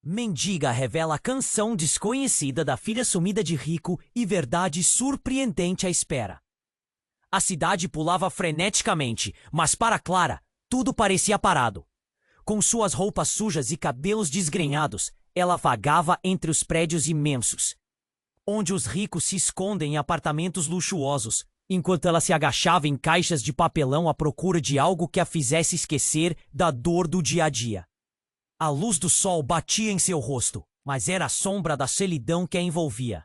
Mendiga revela a canção desconhecida da filha sumida de rico e verdade surpreendente à espera. A cidade pulava freneticamente, mas para Clara, tudo parecia parado. Com suas roupas sujas e cabelos desgrenhados, ela vagava entre os prédios imensos, onde os ricos se escondem em apartamentos luxuosos, enquanto ela se agachava em caixas de papelão à procura de algo que a fizesse esquecer da dor do dia a dia. A luz do sol batia em seu rosto, mas era a sombra da solidão que a envolvia.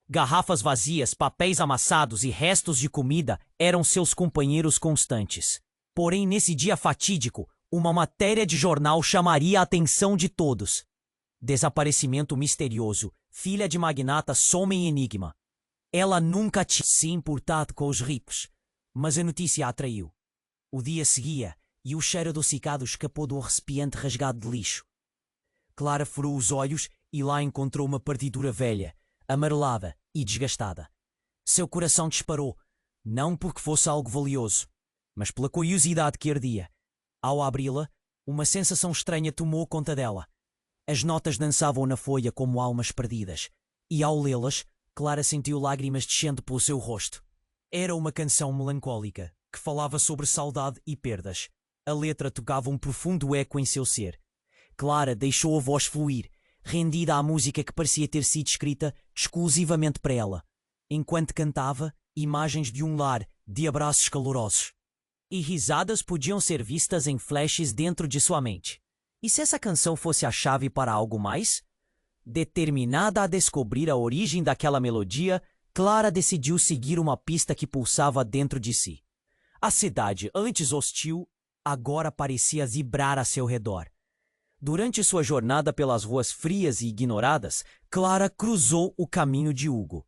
Garrafas vazias, papéis amassados e restos de comida eram seus companheiros constantes. Porém, nesse dia fatídico, uma matéria de jornal chamaria a atenção de todos. Desaparecimento misterioso. Filha de magnata some em enigma. Ela nunca tinha se importado com os ricos, mas a notícia a atraiu. O dia seguia e o cheiro adocicado escapou do recipiente rasgado de lixo. Clara furou os olhos e lá encontrou uma partitura velha, amarelada e desgastada. Seu coração disparou, não porque fosse algo valioso, mas pela curiosidade que ardia. Ao abri-la, uma sensação estranha tomou conta dela. As notas dançavam na folha como almas perdidas, e ao lê-las, Clara sentiu lágrimas descendo pelo seu rosto. Era uma canção melancólica, que falava sobre saudade e perdas. A letra tocava um profundo eco em seu ser. Clara deixou a voz fluir, rendida à música que parecia ter sido escrita exclusivamente para ela. Enquanto cantava, imagens de um lar, de abraços calorosos e risadas podiam ser vistas em flashes dentro de sua mente. E se essa canção fosse a chave para algo mais? Determinada a descobrir a origem daquela melodia, Clara decidiu seguir uma pista que pulsava dentro de si. A cidade, antes hostil, agora parecia vibrar a seu redor. Durante sua jornada pelas ruas frias e ignoradas, Clara cruzou o caminho de Hugo.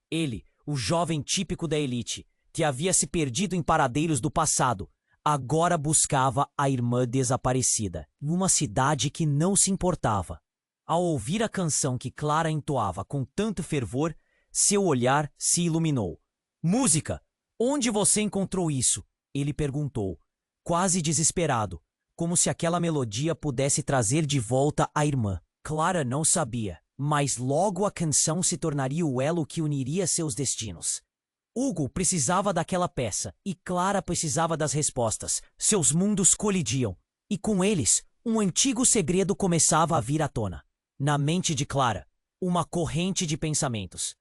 Ele, o jovem típico da elite, que havia se perdido em paradeiros do passado, agora buscava a irmã desaparecida, numa cidade que não se importava. Ao ouvir a canção que Clara entoava com tanto fervor, seu olhar se iluminou. "Música! Onde você encontrou isso?" ele perguntou, quase desesperado, como se aquela melodia pudesse trazer de volta a irmã. Clara não sabia, mas logo a canção se tornaria o elo que uniria seus destinos. Hugo precisava daquela peça e Clara precisava das respostas. Seus mundos colidiam e com eles, um antigo segredo começava a vir à tona. Na mente de Clara, uma corrente de pensamentos.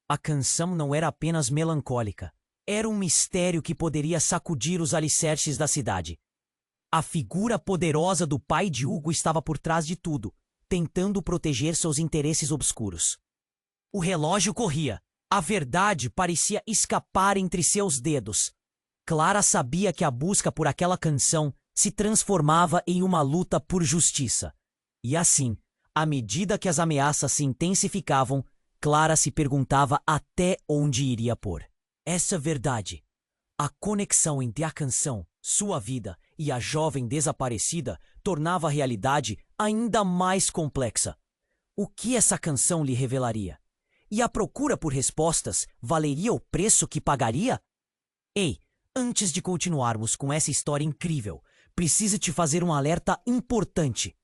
A canção não era apenas melancólica. Era um mistério que poderia sacudir os alicerces da cidade. A figura poderosa do pai de Hugo estava por trás de tudo, tentando proteger seus interesses obscuros. O relógio corria. A verdade parecia escapar entre seus dedos. Clara sabia que a busca por aquela canção se transformava em uma luta por justiça. E assim, à medida que as ameaças se intensificavam, Clara se perguntava até onde iria pôr. Essa verdade, a conexão entre a canção, sua vida e a jovem desaparecida, tornava a realidade ainda mais complexa. O que essa canção lhe revelaria? E a procura por respostas valeria o preço que pagaria? Ei, antes de continuarmos com essa história incrível, preciso te fazer um alerta importante.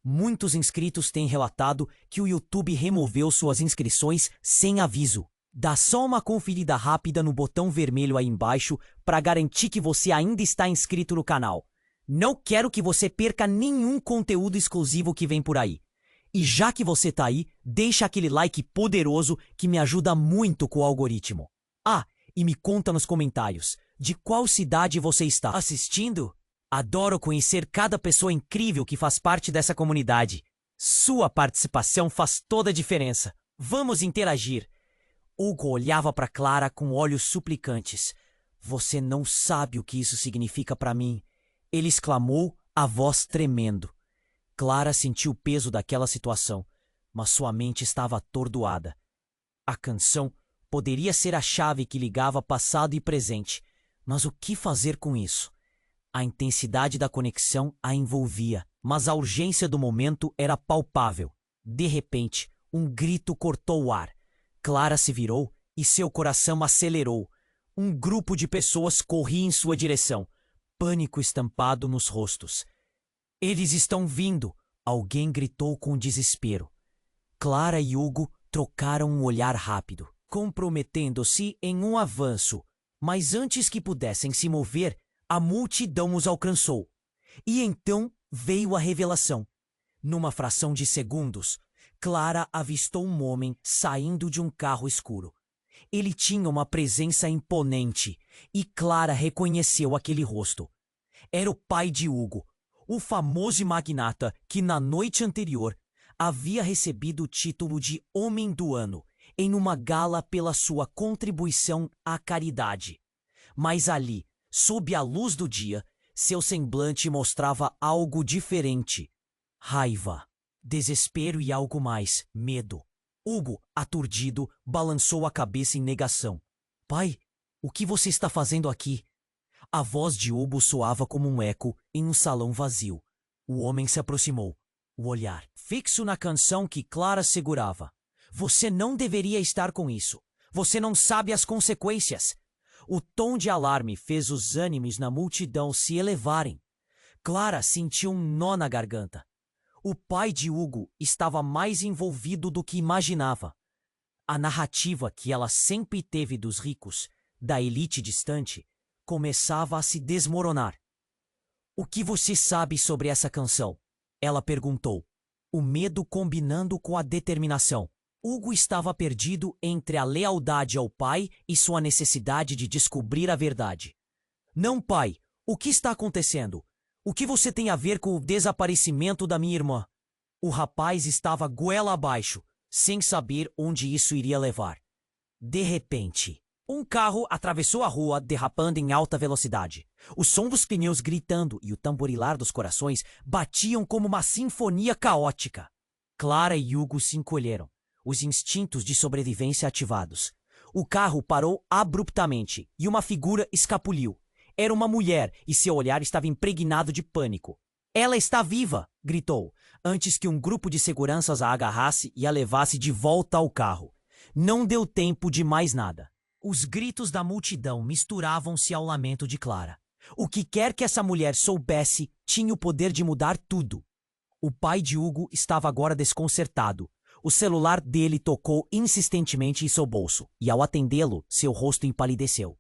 Muitos inscritos têm relatado que o YouTube removeu suas inscrições sem aviso. Dá só uma conferida rápida no botão vermelho aí embaixo para garantir que você ainda está inscrito no canal. Não quero que você perca nenhum conteúdo exclusivo que vem por aí. E já que você tá aí, deixa aquele like poderoso que me ajuda muito com o algoritmo. Ah, e me conta nos comentários, de qual cidade você está assistindo? Adoro conhecer cada pessoa incrível que faz parte dessa comunidade. Sua participação faz toda a diferença. Vamos interagir. Hugo olhava para Clara com olhos suplicantes. "Você não sabe o que isso significa para mim", ele exclamou, a voz tremendo. Clara sentiu o peso daquela situação, mas sua mente estava atordoada. A canção poderia ser a chave que ligava passado e presente, mas o que fazer com isso? A intensidade da conexão a envolvia, mas a urgência do momento era palpável. De repente, um grito cortou o ar. Clara se virou e seu coração acelerou. Um grupo de pessoas corria em sua direção, pânico estampado nos rostos. "Eles estão vindo! Alguém gritou com desespero. Clara e Hugo trocaram um olhar rápido, comprometendo-se em um avanço, mas antes que pudessem se mover, a multidão os alcançou. E então veio a revelação. Numa fração de segundos, Clara avistou um homem saindo de um carro escuro. Ele tinha uma presença imponente e Clara reconheceu aquele rosto. Era o pai de Hugo, o famoso magnata que na noite anterior havia recebido o título de Homem do Ano em uma gala pela sua contribuição à caridade. Mas ali, sob a luz do dia, seu semblante mostrava algo diferente. Raiva, desespero e algo mais, medo. Hugo, aturdido, balançou a cabeça em negação. Pai, o que você está fazendo aqui? A voz de Hugo soava como um eco em um salão vazio. O homem se aproximou, o olhar fixo na canção que Clara segurava. Você não deveria estar com isso. Você não sabe as consequências. O tom de alarme fez os ânimos na multidão se elevarem. Clara sentiu um nó na garganta. O pai de Hugo estava mais envolvido do que imaginava. A narrativa que ela sempre teve dos ricos, da elite distante, começava a se desmoronar. O que você sabe sobre essa canção? Ela perguntou, o medo combinando com a determinação. Hugo estava perdido entre a lealdade ao pai e sua necessidade de descobrir a verdade. Não, pai, o que está acontecendo? O que você tem a ver com o desaparecimento da minha irmã? O rapaz estava goela abaixo, sem saber onde isso iria levar. De repente, um carro atravessou a rua derrapando em alta velocidade. O som dos pneus gritando e o tamborilar dos corações batiam como uma sinfonia caótica. Clara e Hugo se encolheram, os instintos de sobrevivência ativados. O carro parou abruptamente e uma figura escapuliu. Era uma mulher e seu olhar estava impregnado de pânico. Ela está viva! Gritou, antes que um grupo de seguranças a agarrasse e a levasse de volta ao carro. Não deu tempo de mais nada. Os gritos da multidão misturavam-se ao lamento de Clara. O que quer que essa mulher soubesse tinha o poder de mudar tudo. O pai de Hugo estava agora desconcertado. O celular dele tocou insistentemente em seu bolso, e ao atendê-lo, seu rosto empalideceu.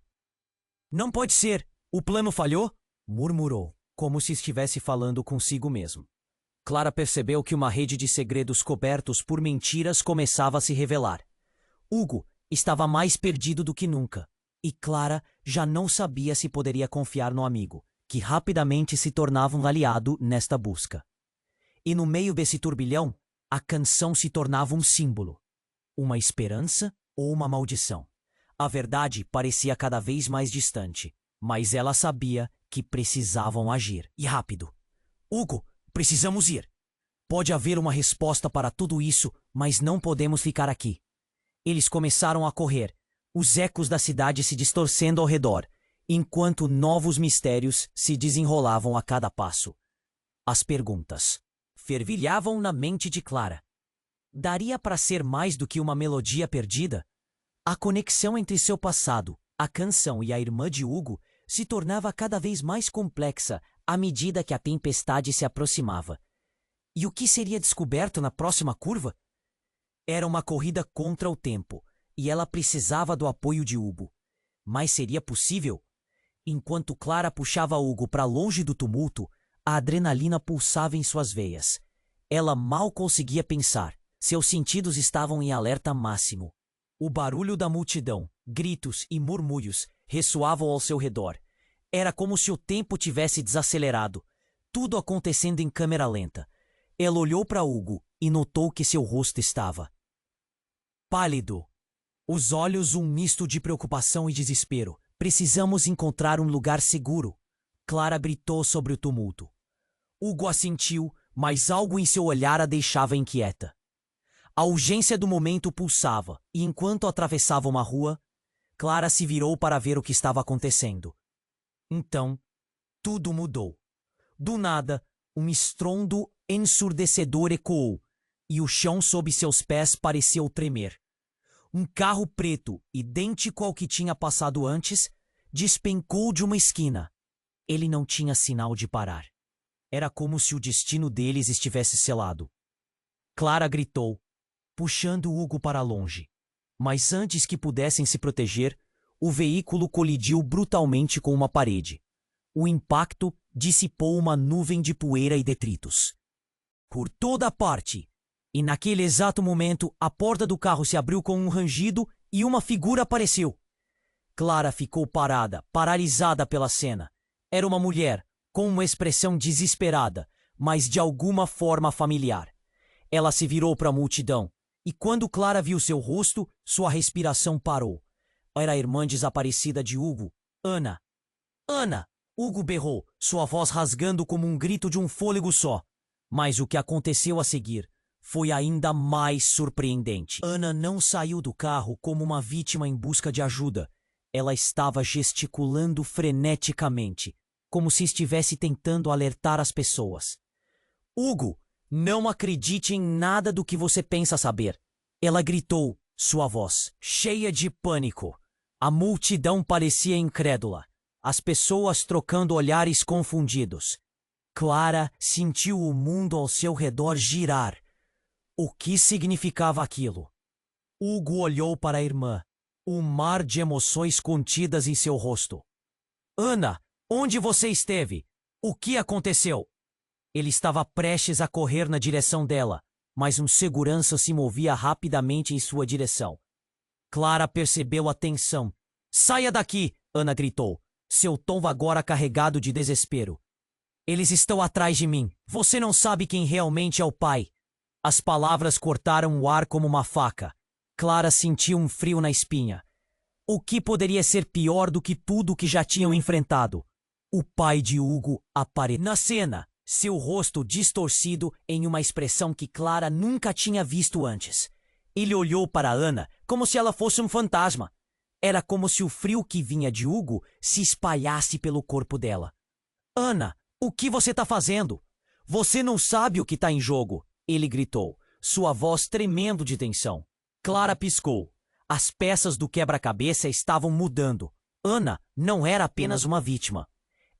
Não pode ser! O plano falhou? Murmurou, como se estivesse falando consigo mesmo. Clara percebeu que uma rede de segredos cobertos por mentiras começava a se revelar. Hugo estava mais perdido do que nunca, e Clara já não sabia se poderia confiar no amigo, que rapidamente se tornava um aliado nesta busca. E no meio desse turbilhão, a canção se tornava um símbolo, uma esperança ou uma maldição. A verdade parecia cada vez mais distante, mas ela sabia que precisavam agir, e rápido. Hugo, precisamos ir. Pode haver uma resposta para tudo isso, mas não podemos ficar aqui. Eles começaram a correr, os ecos da cidade se distorcendo ao redor, enquanto novos mistérios se desenrolavam a cada passo. As perguntas fervilhavam na mente de Clara. Daria para ser mais do que uma melodia perdida? A conexão entre seu passado, a canção e a irmã de Hugo se tornava cada vez mais complexa à medida que a tempestade se aproximava. E o que seria descoberto na próxima curva? Era uma corrida contra o tempo, e ela precisava do apoio de Hugo. Mas seria possível? Enquanto Clara puxava Hugo para longe do tumulto, a adrenalina pulsava em suas veias. Ela mal conseguia pensar. Seus sentidos estavam em alerta máximo. O barulho da multidão, gritos e murmúrios ressoavam ao seu redor. Era como se o tempo tivesse desacelerado, tudo acontecendo em câmera lenta. Ela olhou para Hugo e notou que seu rosto estava pálido. Os olhos um misto de preocupação e desespero. Precisamos encontrar um lugar seguro. Clara gritou sobre o tumulto. Hugo assentiu, mas algo em seu olhar a deixava inquieta. A urgência do momento pulsava, e enquanto atravessava uma rua, Clara se virou para ver o que estava acontecendo. Então, tudo mudou. Do nada, um estrondo ensurdecedor ecoou, e o chão sob seus pés pareceu tremer. Um carro preto, idêntico ao que tinha passado antes, despencou de uma esquina. Ele não tinha sinal de parar. Era como se o destino deles estivesse selado. Clara gritou, puxando Hugo para longe. Mas antes que pudessem se proteger, o veículo colidiu brutalmente com uma parede. O impacto dissipou uma nuvem de poeira e detritos por toda parte, e naquele exato momento a porta do carro se abriu com um rangido e uma figura apareceu. Clara ficou parada, paralisada pela cena. Era uma mulher, com uma expressão desesperada, mas de alguma forma familiar. Ela se virou para a multidão, e quando Clara viu seu rosto, sua respiração parou. Era a irmã desaparecida de Hugo, Ana. Ana! Hugo berrou, sua voz rasgando como um grito de um fôlego só. Mas o que aconteceu a seguir foi ainda mais surpreendente. Ana não saiu do carro como uma vítima em busca de ajuda. Ela estava gesticulando freneticamente, como se estivesse tentando alertar as pessoas. Hugo, não acredite em nada do que você pensa saber. Ela gritou, sua voz cheia de pânico. A multidão parecia incrédula, as pessoas trocando olhares confundidos. Clara sentiu o mundo ao seu redor girar. O que significava aquilo? Hugo olhou para a irmã, um mar de emoções contidas em seu rosto. Ana, onde você esteve? O que aconteceu? Ele estava prestes a correr na direção dela, mas um segurança se movia rapidamente em sua direção. Clara percebeu a tensão. Saia daqui! Ana gritou, seu tom agora carregado de desespero. Eles estão atrás de mim. Você não sabe quem realmente é o pai. As palavras cortaram o ar como uma faca. Clara sentiu um frio na espinha. O que poderia ser pior do que tudo que já tinham enfrentado? O pai de Hugo apareceu na cena, seu rosto distorcido em uma expressão que Clara nunca tinha visto antes. Ele olhou para Ana como se ela fosse um fantasma. Era como se o frio que vinha de Hugo se espalhasse pelo corpo dela. Ana, o que você está fazendo? Você não sabe o que está em jogo, ele gritou, sua voz tremendo de tensão. Clara piscou. As peças do quebra-cabeça estavam mudando. Ana não era apenas uma vítima.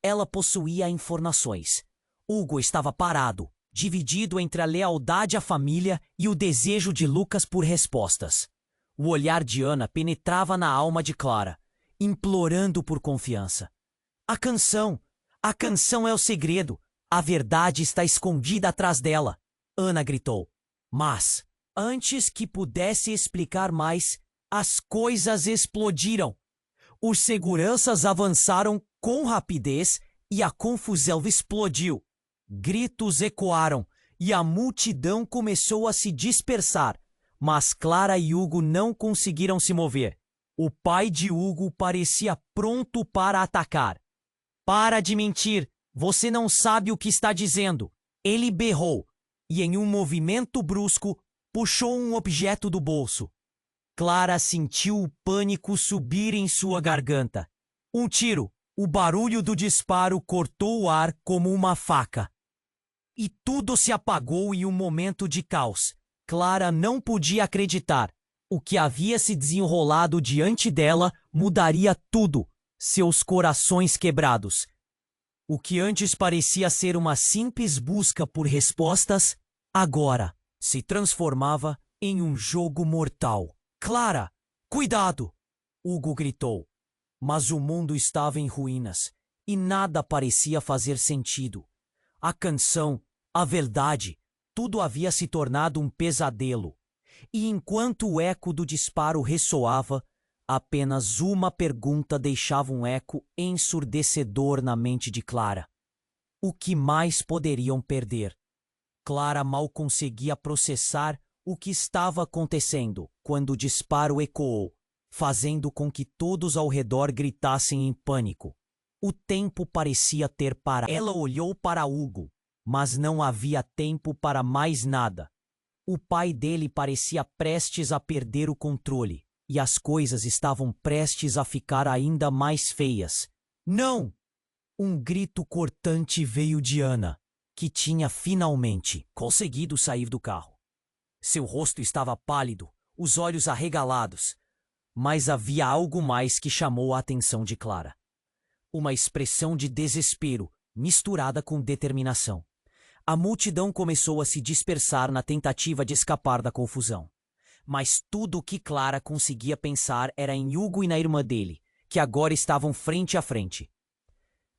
Ela possuía informações. Hugo estava parado, dividido entre a lealdade à família e o desejo de Lucas por respostas. O olhar de Ana penetrava na alma de Clara, implorando por confiança. A canção é o segredo. A verdade está escondida atrás dela, Ana gritou. Mas, antes que pudesse explicar mais, as coisas explodiram. Os seguranças avançaram com rapidez e a confusão explodiu. Gritos ecoaram e a multidão começou a se dispersar, mas Clara e Hugo não conseguiram se mover. O pai de Hugo parecia pronto para atacar. Para de mentir, você não sabe o que está dizendo. Ele berrou e, em um movimento brusco, puxou um objeto do bolso. Clara sentiu o pânico subir em sua garganta. Um tiro. O barulho do disparo cortou o ar como uma faca. E tudo se apagou em um momento de caos. Clara não podia acreditar. O que havia se desenrolado diante dela mudaria tudo. Seus corações quebrados. O que antes parecia ser uma simples busca por respostas, agora se transformava em um jogo mortal. Clara, cuidado! Hugo gritou. Mas o mundo estava em ruínas e nada parecia fazer sentido. A canção, a verdade, tudo havia se tornado um pesadelo. E enquanto o eco do disparo ressoava, apenas uma pergunta deixava um eco ensurdecedor na mente de Clara. O que mais poderiam perder? Clara mal conseguia processar o que estava acontecendo quando o disparo ecoou, fazendo com que todos ao redor gritassem em pânico. O tempo parecia ter parado. Ela olhou para Hugo, mas não havia tempo para mais nada. O pai dele parecia prestes a perder o controle, e as coisas estavam prestes a ficar ainda mais feias. Não! Um grito cortante veio de Ana, que tinha finalmente conseguido sair do carro. Seu rosto estava pálido, os olhos arregalados, mas havia algo mais que chamou a atenção de Clara. Uma expressão de desespero misturada com determinação. A multidão começou a se dispersar na tentativa de escapar da confusão. Mas tudo o que Clara conseguia pensar era em Hugo e na irmã dele, que agora estavam frente a frente.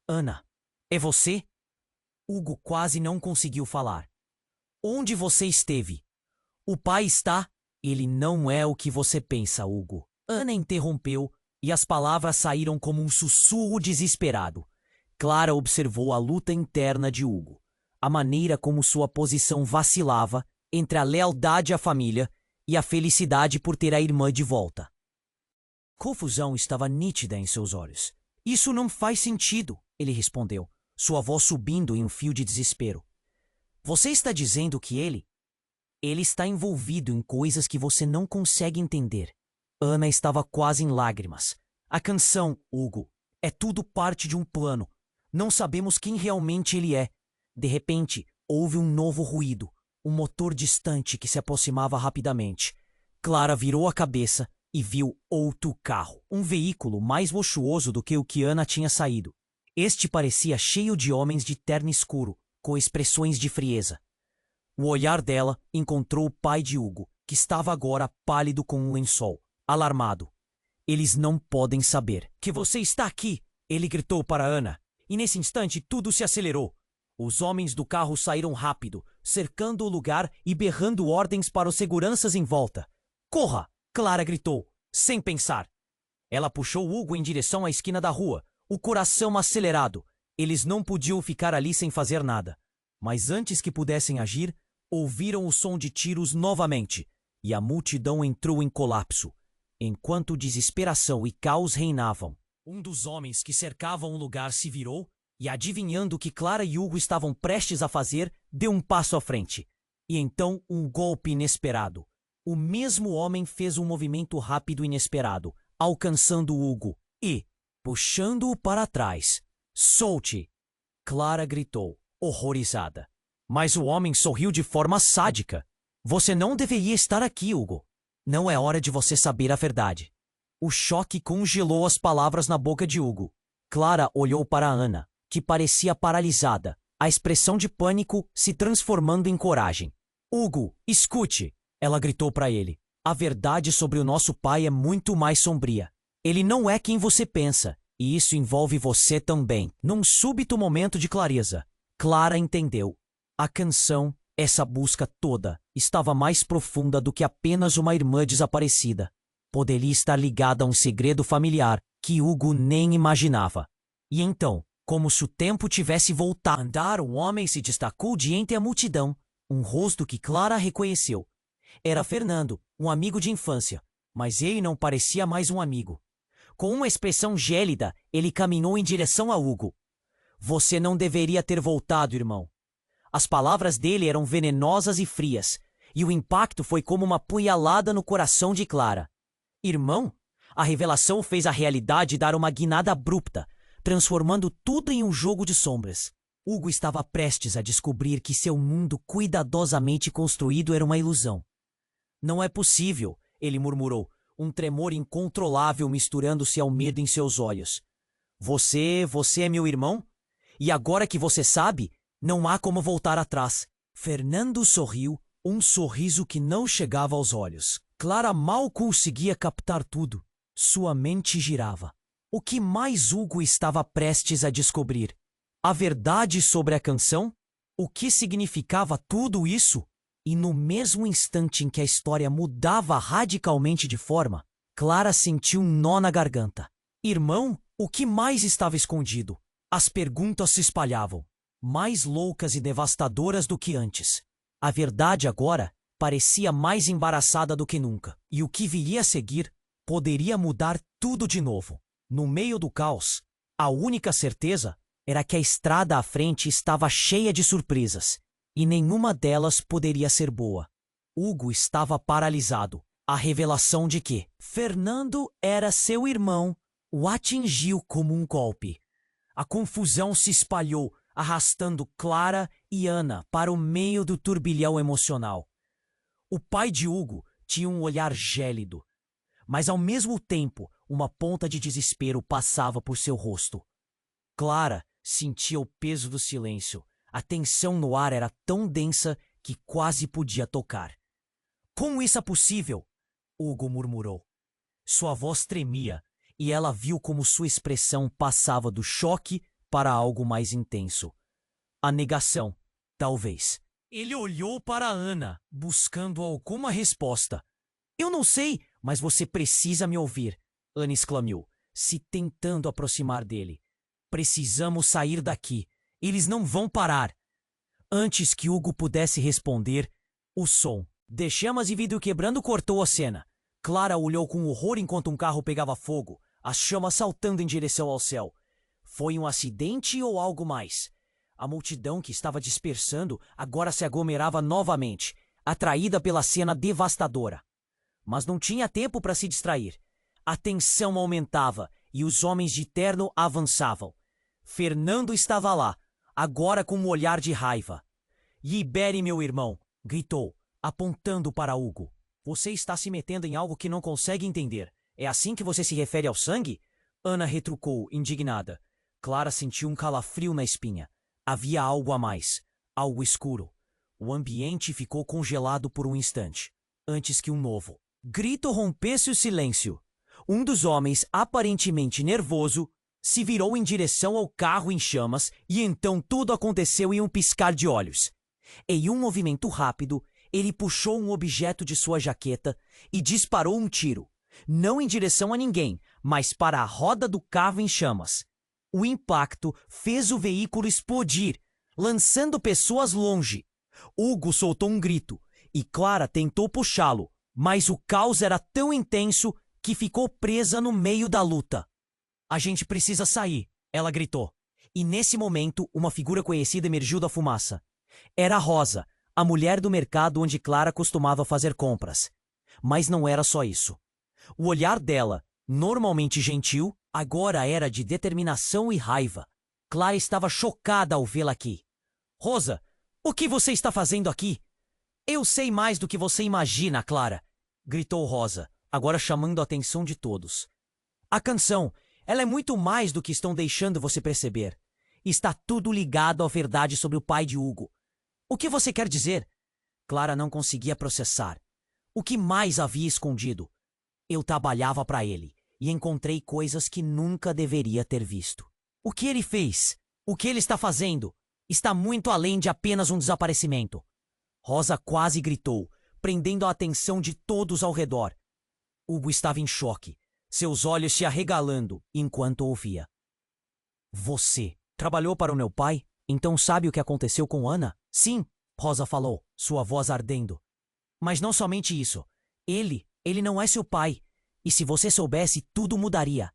Ana, é você? Hugo quase não conseguiu falar. Onde você esteve? O pai está... Ele não é o que você pensa, Hugo. Ana interrompeu e as palavras saíram como um sussurro desesperado. Clara observou a luta interna de Hugo, a maneira como sua posição vacilava entre a lealdade à família e a felicidade por ter a irmã de volta. Confusão estava nítida em seus olhos. Isso não faz sentido, ele respondeu, sua voz subindo em um fio de desespero. Você está dizendo que ele está envolvido em coisas que você não consegue entender. Ana estava quase em lágrimas. A canção, Hugo, é tudo parte de um plano. Não sabemos quem realmente ele é. De repente, houve um novo ruído, um motor distante que se aproximava rapidamente. Clara virou a cabeça e viu outro carro, um veículo mais luxuoso do que o que Ana tinha saído. Este parecia cheio de homens de terno escuro, com expressões de frieza. O olhar dela encontrou o pai de Hugo, que estava agora pálido como um lençol, alarmado. Eles não podem saber que você está aqui, ele gritou para Ana, e nesse instante tudo se acelerou. Os homens do carro saíram rápido, cercando o lugar e berrando ordens para os seguranças em volta. Corra! Clara gritou, sem pensar. Ela puxou Hugo em direção à esquina da rua, o coração acelerado. Eles não podiam ficar ali sem fazer nada. Mas antes que pudessem agir, ouviram o som de tiros novamente, e a multidão entrou em colapso. Enquanto desesperação e caos reinavam, um dos homens que cercavam o lugar se virou e, adivinhando o que Clara e Hugo estavam prestes a fazer, deu um passo à frente. E então um golpe inesperado. O mesmo homem fez um movimento rápido e inesperado, alcançando Hugo e, puxando-o para trás. Solte! Clara gritou, horrorizada. Mas o homem sorriu de forma sádica. Você não deveria estar aqui, Hugo. Não é hora de você saber a verdade. O choque congelou as palavras na boca de Hugo. Clara olhou para Ana, que parecia paralisada, a expressão de pânico se transformando em coragem. Hugo, escute! Ela gritou para ele. A verdade sobre o nosso pai é muito mais sombria. Ele não é quem você pensa, e isso envolve você também. Num súbito momento de clareza, Clara entendeu. A canção, essa busca toda, estava mais profunda do que apenas uma irmã desaparecida. Poderia estar ligada a um segredo familiar que Hugo nem imaginava. E então, como se o tempo tivesse voltado a andar, um homem se destacou de entre a multidão, um rosto que Clara reconheceu. Era Fernando, um amigo de infância, mas ele não parecia mais um amigo. Com uma expressão gélida, ele caminhou em direção a Hugo. Você não deveria ter voltado, irmão. As palavras dele eram venenosas e frias, e o impacto foi como uma punhalada no coração de Clara. Irmão? A revelação fez a realidade dar uma guinada abrupta, transformando tudo em um jogo de sombras. Hugo estava prestes a descobrir que seu mundo cuidadosamente construído era uma ilusão. Não é possível, ele murmurou, um tremor incontrolável misturando-se ao medo em seus olhos. Você é meu irmão? E agora que você sabe, não há como voltar atrás. Fernando sorriu, um sorriso que não chegava aos olhos. Clara mal conseguia captar tudo. Sua mente girava. O que mais Hugo estava prestes a descobrir? A verdade sobre a canção? O que significava tudo isso? E no mesmo instante em que a história mudava radicalmente de forma, Clara sentiu um nó na garganta. Irmão, o que mais estava escondido? As perguntas se espalhavam, mais loucas e devastadoras do que antes. A verdade agora parecia mais embaraçada do que nunca, e o que viria a seguir poderia mudar tudo de novo. No meio do caos, a única certeza era que a estrada à frente estava cheia de surpresas, e nenhuma delas poderia ser boa. Hugo estava paralisado. A revelação de que Fernando era seu irmão o atingiu como um golpe. A confusão se espalhou, arrastando Clara e Ana para o meio do turbilhão emocional. O pai de Hugo tinha um olhar gélido, mas ao mesmo tempo uma ponta de desespero passava por seu rosto. Clara Sentia o peso do silêncio. A tensão no ar era tão densa que quase podia tocar. Como isso é possível? Hugo murmurou. Sua voz tremia e ela viu como sua expressão passava do choque para algo mais intenso. A negação, talvez. Ele olhou para Ana, buscando alguma resposta. Eu não sei, mas você precisa me ouvir, Ana exclamou, se tentando aproximar dele. Precisamos sair daqui. Eles não vão parar. Antes que Hugo pudesse responder, o som de chamas e vidro quebrando cortou a cena. Clara olhou com horror enquanto um carro pegava fogo, as chamas saltando em direção ao céu. Foi um acidente ou algo mais? A multidão que estava dispersando agora se aglomerava novamente, atraída pela cena devastadora. Mas não tinha tempo para se distrair. A tensão aumentava e os homens de terno avançavam. Fernando estava lá, agora com um olhar de raiva. Libere meu irmão, gritou, apontando para Hugo. Você está se metendo em algo que não consegue entender. É assim que você se refere ao sangue? Ana retrucou, indignada. Clara sentiu um calafrio na espinha. Havia algo a mais, algo escuro. O ambiente ficou congelado por um instante, antes que um novo grito rompesse o silêncio. Um dos homens, aparentemente nervoso, se virou em direção ao carro em chamas e então tudo aconteceu em um piscar de olhos. Em um movimento rápido, ele puxou um objeto de sua jaqueta e disparou um tiro, não em direção a ninguém, mas para a roda do carro em chamas. O impacto fez o veículo explodir, lançando pessoas longe. Hugo soltou um grito e Clara tentou puxá-lo, mas o caos era tão intenso que ficou presa no meio da luta. A gente precisa sair, ela gritou. E nesse momento, uma figura conhecida emergiu da fumaça. Era Rosa, a mulher do mercado onde Clara costumava fazer compras. Mas não era só isso. O olhar dela, normalmente gentil, agora era de determinação e raiva. Clara estava chocada ao vê-la aqui. Rosa, o que você está fazendo aqui? Eu sei mais do que você imagina, Clara, gritou Rosa, agora chamando a atenção de todos. A canção, ela é muito mais do que estão deixando você perceber. Está tudo ligado à verdade sobre o pai de Hugo. O que você quer dizer? Clara não conseguia processar. O que mais havia escondido? Eu trabalhava para ele e encontrei coisas que nunca deveria ter visto. O que ele fez? O que ele está fazendo? Está muito além de apenas um desaparecimento. Rosa quase gritou, prendendo a atenção de todos ao redor. Hugo estava em choque, seus olhos se arregalando enquanto ouvia. Você trabalhou para o meu pai? Então sabe o que aconteceu com Ana? Sim, Rosa falou, sua voz ardendo. Mas não somente isso. Ele não é seu pai. E se você soubesse, tudo mudaria.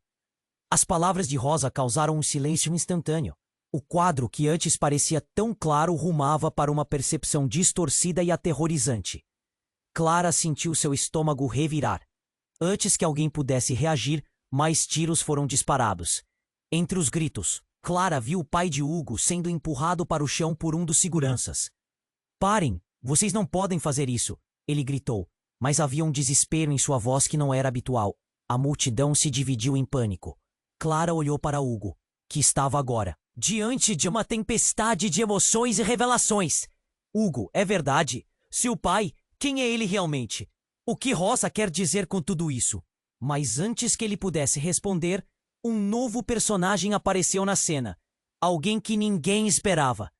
As palavras de Rosa causaram um silêncio instantâneo. O quadro que antes parecia tão claro rumava para uma percepção distorcida e aterrorizante. Clara sentiu seu estômago revirar. Antes que alguém pudesse reagir, mais tiros foram disparados. Entre os gritos, Clara viu o pai de Hugo sendo empurrado para o chão por um dos seguranças. Parem! Vocês não podem fazer isso! Ele gritou, mas havia um desespero em sua voz que não era habitual. A multidão se dividiu em pânico. Clara olhou para Hugo, que estava agora diante de uma tempestade de emoções e revelações. Hugo, é verdade? Seu pai, quem é ele realmente? O que Rosa quer dizer com tudo isso? Mas antes que ele pudesse responder, um novo personagem apareceu na cena. Alguém que ninguém esperava.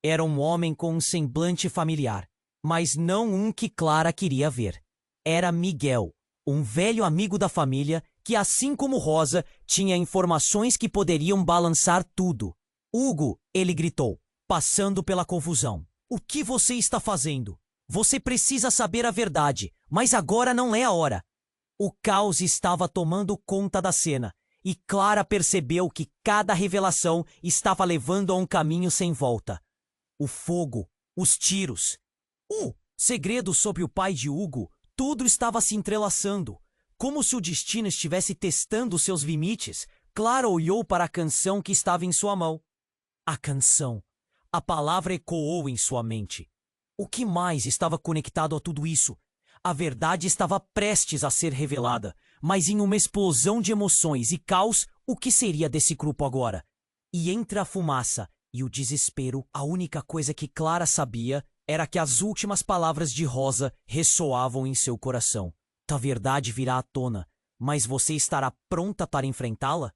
Era um homem com um semblante familiar, mas não um que Clara queria ver. Era Miguel, um velho amigo da família que, assim como Rosa, tinha informações que poderiam balançar tudo. Hugo, ele gritou, passando pela confusão. O que você está fazendo? Você precisa saber a verdade, mas agora não é a hora. O caos estava tomando conta da cena, e Clara percebeu que cada revelação estava levando a um caminho sem volta. O fogo, os tiros. O segredo sobre o pai de Hugo, tudo estava se entrelaçando. Como se o destino estivesse testando seus limites, Clara olhou para a canção que estava em sua mão. A canção. A palavra ecoou em sua mente. O que mais estava conectado a tudo isso? A verdade estava prestes a ser revelada, mas em uma explosão de emoções e caos, o que seria desse grupo agora? E entre a fumaça e o desespero, a única coisa que Clara sabia era que as últimas palavras de Rosa ressoavam em seu coração. A verdade virá à tona, mas você estará pronta para enfrentá-la?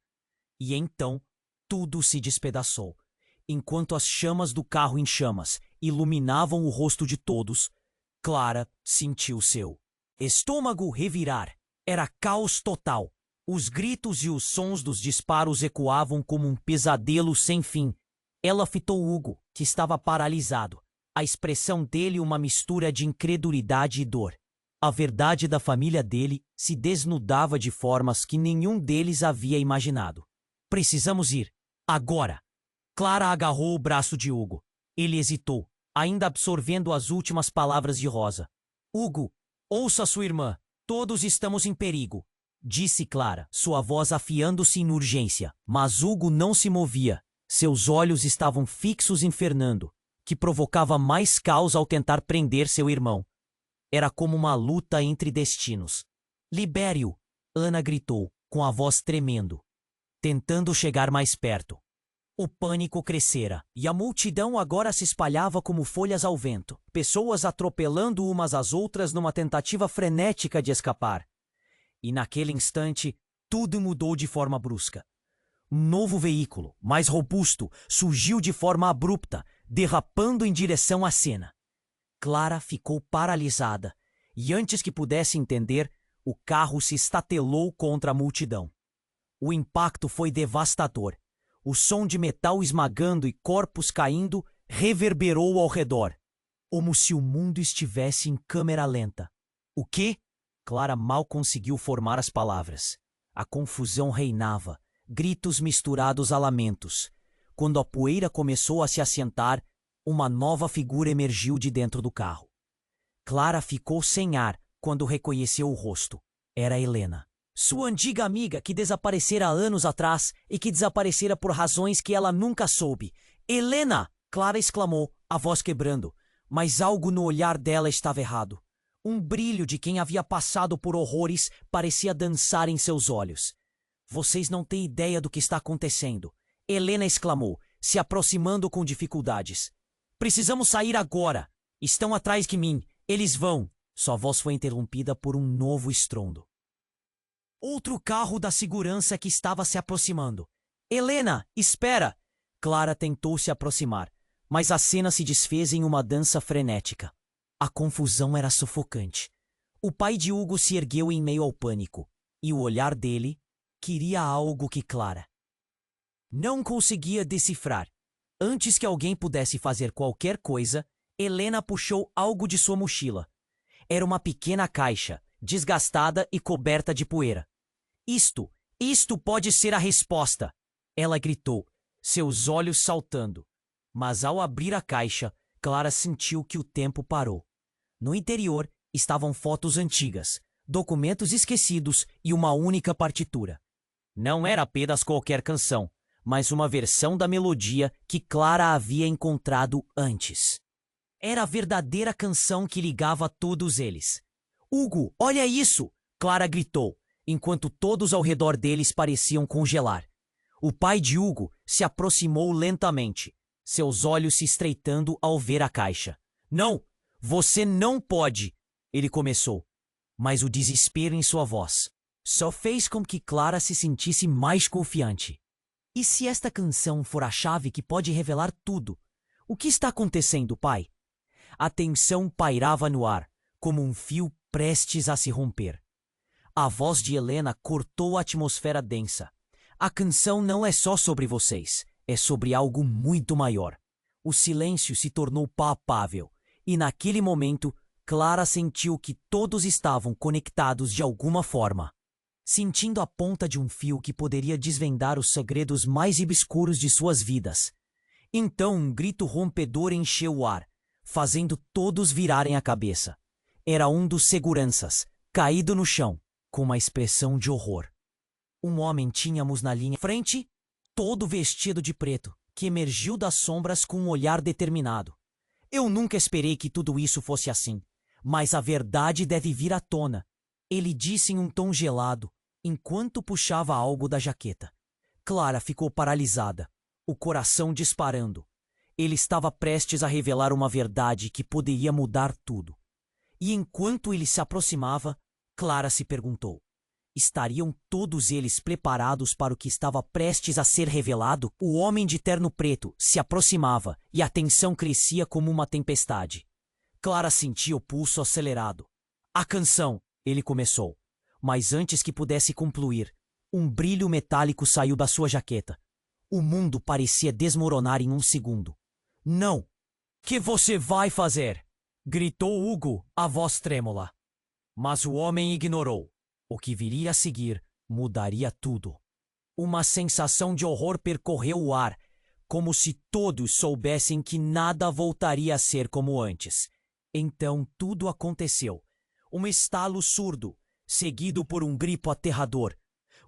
E então, tudo se despedaçou. Enquanto as chamas do carro em chamas iluminavam o rosto de todos, Clara sentiu seu estômago revirar. Era caos total. Os gritos e os sons dos disparos ecoavam como um pesadelo sem fim. Ela fitou Hugo, que estava paralisado. A expressão dele uma mistura de incredulidade e dor. A verdade da família dele se desnudava de formas que nenhum deles havia imaginado. Precisamos ir. Agora! Clara agarrou o braço de Hugo. Ele hesitou, ainda absorvendo as últimas palavras de Rosa. Hugo, ouça sua irmã. Todos estamos em perigo, disse Clara, sua voz afiando-se em urgência. Mas Hugo não se movia. Seus olhos estavam fixos em Fernando, que provocava mais caos ao tentar prender seu irmão. Era como uma luta entre destinos. Libere-o! Ana gritou, com a voz tremendo, tentando chegar mais perto. O pânico crescera, e a multidão agora se espalhava como folhas ao vento, pessoas atropelando umas às outras numa tentativa frenética de escapar. E naquele instante, tudo mudou de forma brusca. Um novo veículo, mais robusto, surgiu de forma abrupta, derrapando em direção à cena. Clara ficou paralisada, e antes que pudesse entender, o carro se estatelou contra a multidão. O impacto foi devastador. O som de metal esmagando e corpos caindo reverberou ao redor, como se o mundo estivesse em câmera lenta. O quê? Clara mal conseguiu formar as palavras. A confusão reinava, gritos misturados a lamentos. Quando a poeira começou a se assentar, uma nova figura emergiu de dentro do carro. Clara ficou sem ar quando reconheceu o rosto. Era Helena. Sua antiga amiga que desaparecera há anos atrás e que desaparecera por razões que ela nunca soube. Helena! Clara exclamou, a voz quebrando. Mas algo no olhar dela estava errado. Um brilho de quem havia passado por horrores parecia dançar em seus olhos. Vocês não têm ideia do que está acontecendo. Helena exclamou, se aproximando com dificuldades. Precisamos sair agora. Estão atrás de mim. Eles vão. Sua voz foi interrompida por um novo estrondo. Outro carro da segurança que estava se aproximando. Helena, espera! Clara tentou se aproximar, mas a cena se desfez em uma dança frenética. A confusão era sufocante. O pai de Hugo se ergueu em meio ao pânico, e o olhar dele queria algo que Clara não conseguia decifrar. Antes que alguém pudesse fazer qualquer coisa, Helena puxou algo de sua mochila. Era uma pequena caixa, desgastada e coberta de poeira. Isto pode ser a resposta! Ela gritou, seus olhos saltando. Mas ao abrir a caixa, Clara sentiu que o tempo parou. No interior estavam fotos antigas, documentos esquecidos e uma única partitura. Não era apenas qualquer canção, mas uma versão da melodia que Clara havia encontrado antes. Era a verdadeira canção que ligava todos eles. Hugo, olha isso! Clara gritou, enquanto todos ao redor deles pareciam congelar. O pai de Hugo se aproximou lentamente, seus olhos se estreitando ao ver a caixa. Não! Você não pode! Ele começou, mas o desespero em sua voz só fez com que Clara se sentisse mais confiante. E se esta canção for a chave que pode revelar tudo? O que está acontecendo, pai? A tensão pairava no ar, como um fio prestes a se romper. A voz de Helena cortou a atmosfera densa. A canção não é só sobre vocês, é sobre algo muito maior. O silêncio se tornou palpável, e naquele momento, Clara sentiu que todos estavam conectados de alguma forma. Sentindo a ponta de um fio que poderia desvendar os segredos mais obscuros de suas vidas. Então um grito rompedor encheu o ar, fazendo todos virarem a cabeça. Era um dos seguranças, caído no chão, com uma expressão de horror. Um homem tínhamos na linha frente, todo vestido de preto, que emergiu das sombras com um olhar determinado. Eu nunca esperei que tudo isso fosse assim, mas a verdade deve vir à tona. Ele disse em um tom gelado, enquanto puxava algo da jaqueta. Clara ficou paralisada. o coração disparando. Ele estava prestes a revelar uma verdade que poderia mudar tudo. E enquanto ele se aproximava, Clara se perguntou: estariam todos eles preparados para o que estava prestes a ser revelado? O homem de terno preto se aproximava e a tensão crescia como uma tempestade. Clara sentia o pulso acelerado. A canção, ele começou. Mas antes que pudesse concluir, um brilho metálico saiu da sua jaqueta. O mundo parecia desmoronar em um segundo. Não! Que você vai fazer? Gritou Hugo, a voz trêmula. Mas o homem ignorou. O que viria a seguir mudaria tudo. Uma sensação de horror percorreu o ar, como se todos soubessem que nada voltaria a ser como antes. Então tudo aconteceu. Um estalo surdo, seguido por um grito aterrador.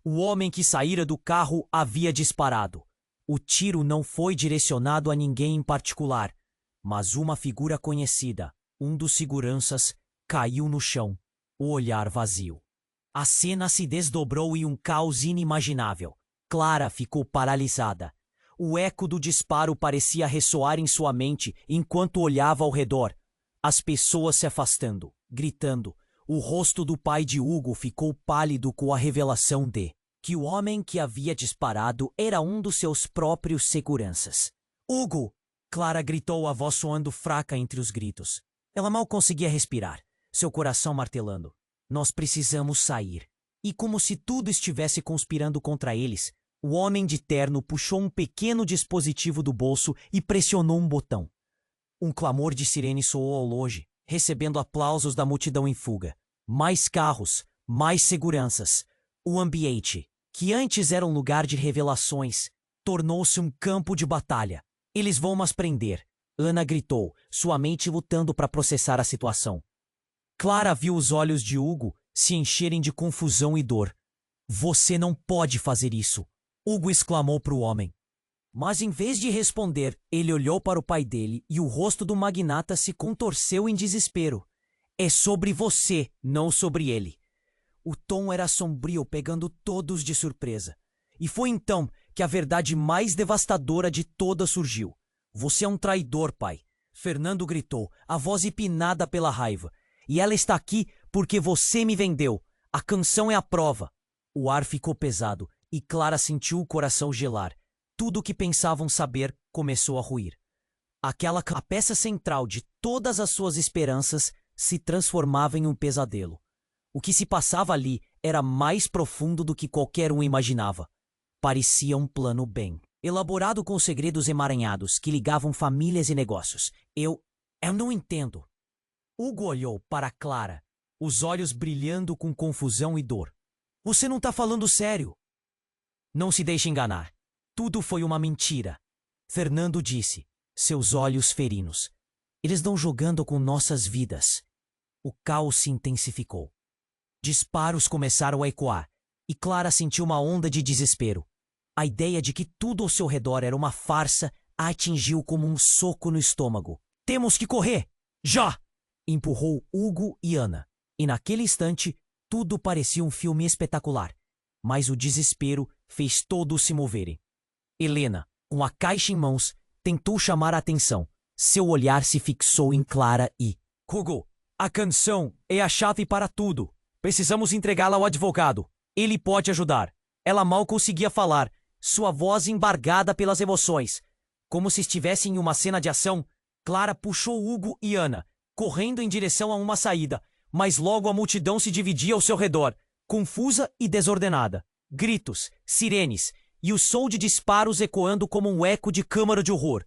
O homem que saíra do carro havia disparado. O tiro não foi direcionado a ninguém em particular, mas uma figura conhecida, um dos seguranças, caiu no chão, o olhar vazio. A cena se desdobrou em um caos inimaginável. Clara ficou paralisada. O eco do disparo parecia ressoar em sua mente enquanto olhava ao redor. As pessoas se afastando, gritando. O rosto do pai de Hugo ficou pálido com a revelação de que o homem que havia disparado era um dos seus próprios seguranças. Hugo! Clara gritou, a voz soando fraca entre os gritos. Ela mal conseguia respirar, seu coração martelando. Nós precisamos sair. E como se tudo estivesse conspirando contra eles, o homem de terno puxou um pequeno dispositivo do bolso e pressionou um botão. Um clamor de sirene soou ao longe, recebendo aplausos da multidão em fuga. Mais carros, mais seguranças. O ambiente, que antes era um lugar de revelações, tornou-se um campo de batalha. Eles vão nos prender, Ana gritou, sua mente lutando para processar a situação. Clara viu os olhos de Hugo se encherem de confusão e dor. Você não pode fazer isso, Hugo exclamou para o homem. Mas em vez de responder, ele olhou para o pai dele e o rosto do magnata se contorceu em desespero. É sobre você, não sobre ele. O tom era sombrio, pegando todos de surpresa. E foi então que a verdade mais devastadora de todas surgiu. Você é um traidor, pai. Fernando gritou, a voz empinada pela raiva. E ela está aqui porque você me vendeu. A canção é a prova. O ar ficou pesado e Clara sentiu o coração gelar. Tudo o que pensavam saber começou a ruir. A peça central de todas as suas esperanças se transformava em um pesadelo. O que se passava ali era mais profundo do que qualquer um imaginava. Parecia um plano bem elaborado com segredos emaranhados que ligavam famílias e negócios. Eu não entendo. Hugo olhou para Clara, os olhos brilhando com confusão e dor. Você não está falando sério? Não se deixe enganar. Tudo foi uma mentira. Fernando disse, seus olhos ferinos. Eles estão jogando com nossas vidas. O caos se intensificou. Disparos começaram a ecoar, e Clara sentiu uma onda de desespero. A ideia de que tudo ao seu redor era uma farsa a atingiu como um soco no estômago. Temos que correr! Já! Empurrou Hugo e Ana. E naquele instante, tudo parecia um filme espetacular. Mas o desespero fez todos se moverem. Helena, com a caixa em mãos, tentou chamar a atenção. Seu olhar se fixou em Clara e... Hugo, a canção é a chave para tudo. Precisamos entregá-la ao advogado. Ele pode ajudar. Ela mal conseguia falar, sua voz embargada pelas emoções. Como se estivesse em uma cena de ação, Clara puxou Hugo e Ana, correndo em direção a uma saída, mas logo a multidão se dividia ao seu redor, confusa e desordenada. Gritos, sirenes e o som de disparos ecoando como um eco de câmara de horror.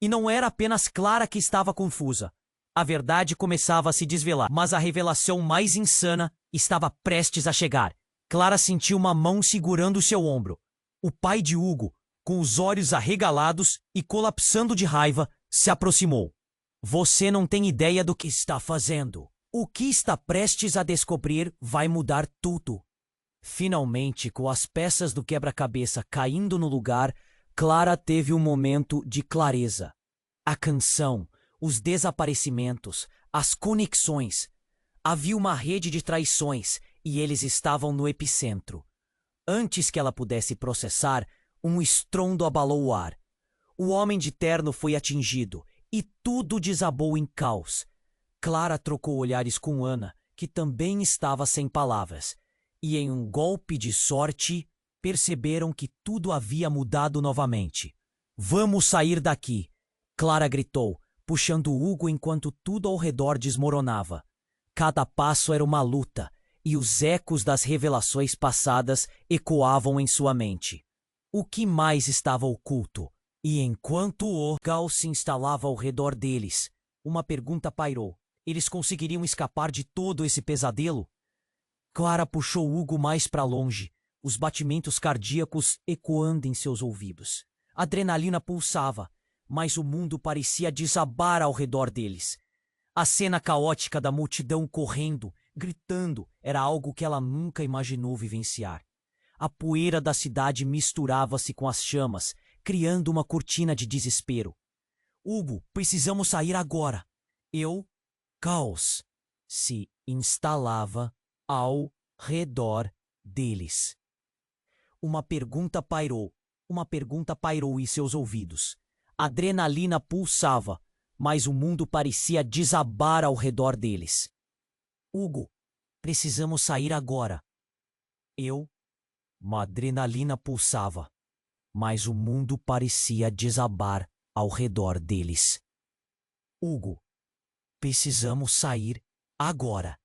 E não era apenas Clara que estava confusa. A verdade começava a se desvelar, mas a revelação mais insana estava prestes a chegar. Clara sentiu uma mão segurando seu ombro. O pai de Hugo, com os olhos arregalados e colapsando de raiva, se aproximou. Você não tem ideia do que está fazendo. O que está prestes a descobrir vai mudar tudo. Finalmente, com as peças do quebra-cabeça caindo no lugar, Clara teve um momento de clareza. A canção, os desaparecimentos, as conexões. Havia uma rede de traições e eles estavam no epicentro. Antes que ela pudesse processar, um estrondo abalou o ar. O homem de terno foi atingido e tudo desabou em caos. Clara trocou olhares com Ana, que também estava sem palavras, e em um golpe de sorte, perceberam que tudo havia mudado novamente. Vamos sair daqui, Clara gritou, puxando Hugo enquanto tudo ao redor desmoronava. Cada passo era uma luta, e os ecos das revelações passadas ecoavam em sua mente. O que mais estava oculto? E enquanto o caos se instalava ao redor deles, uma pergunta pairou. Eles conseguiriam escapar de todo esse pesadelo? Clara puxou Hugo mais para longe, os batimentos cardíacos ecoando em seus ouvidos. A adrenalina pulsava, mas o mundo parecia desabar ao redor deles. A cena caótica da multidão correndo, gritando, era algo que ela nunca imaginou vivenciar. A poeira da cidade misturava-se com as chamas, criando uma cortina de desespero. Hugo, precisamos sair agora. Caos se instalava ao redor deles. Uma pergunta pairou em seus ouvidos. A adrenalina pulsava, mas o mundo parecia desabar ao redor deles. Hugo, precisamos sair agora. Uma adrenalina pulsava, mas o mundo parecia desabar ao redor deles. Hugo, precisamos sair agora.